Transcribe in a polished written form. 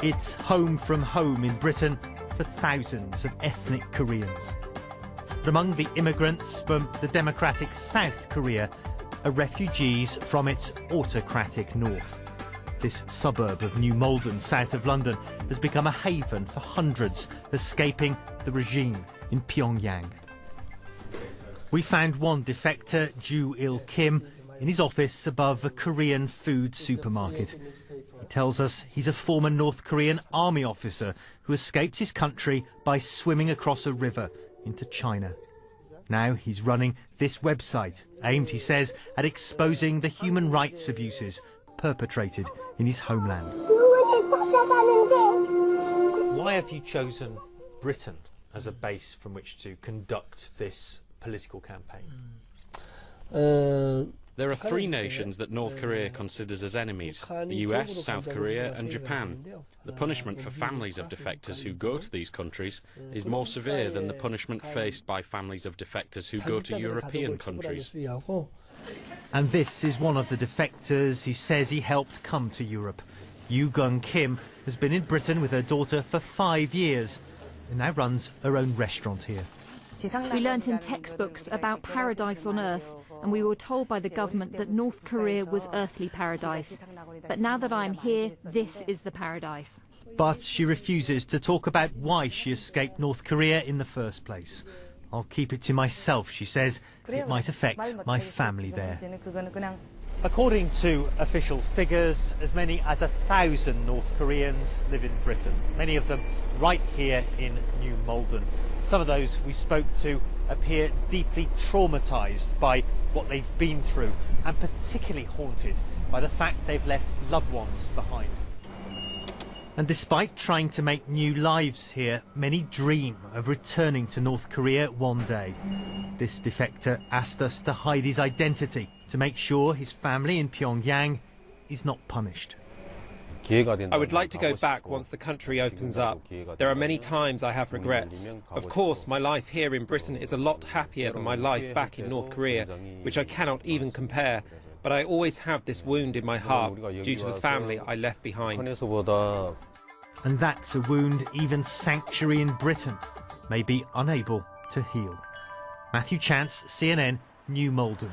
It's home from home in Britain for thousands of ethnic Koreans. But among the immigrants from the democratic South Korea are refugees from its autocratic north. This suburb of New Malden, south of London, has become a haven for hundreds escaping the regime in Pyongyang. We found one defector, Ju Il Kim, in his office above a Korean food supermarket. He tells us he's a former North Korean army officer who escaped his country by swimming across a river into China. Now he's running this website, aimed, he says, at exposing the human rights abuses perpetrated in his homeland. Why have you chosen Britain as a base from which to conduct this political campaign? There are three nations that North Korea considers as enemies: the US, South Korea and Japan. The punishment for families of defectors who go to these countries is more severe than the punishment faced by families of defectors who go to European countries. And this is one of the defectors he says he helped come to Europe. Yu Gung Kim has been in Britain with her daughter for 5 years and now runs her own restaurant here. We learnt in textbooks about paradise on Earth, and we were told by the government that North Korea was earthly paradise. But now that I'm here, this is the paradise. But she refuses to talk about why she escaped North Korea in the first place. I'll keep it to myself, she says. It might affect my family there. According to official figures, as many as 1,000 North Koreans live in Britain, many of them right here in New Malden. Some of those we spoke to appear deeply traumatised by what they've been through, and particularly haunted by the fact they've left loved ones behind. And despite trying to make new lives here, many dream of returning to North Korea one day. This defector asked us to hide his identity to make sure his family in Pyongyang is not punished. I would like to go back once the country opens up. There are many times I have regrets. Of course, my life here in Britain is a lot happier than my life back in North Korea, which I cannot even compare. But I always have this wound in my heart due to the family I left behind. And that's a wound even sanctuary in Britain may be unable to heal. Matthew Chance, CNN, New Malden.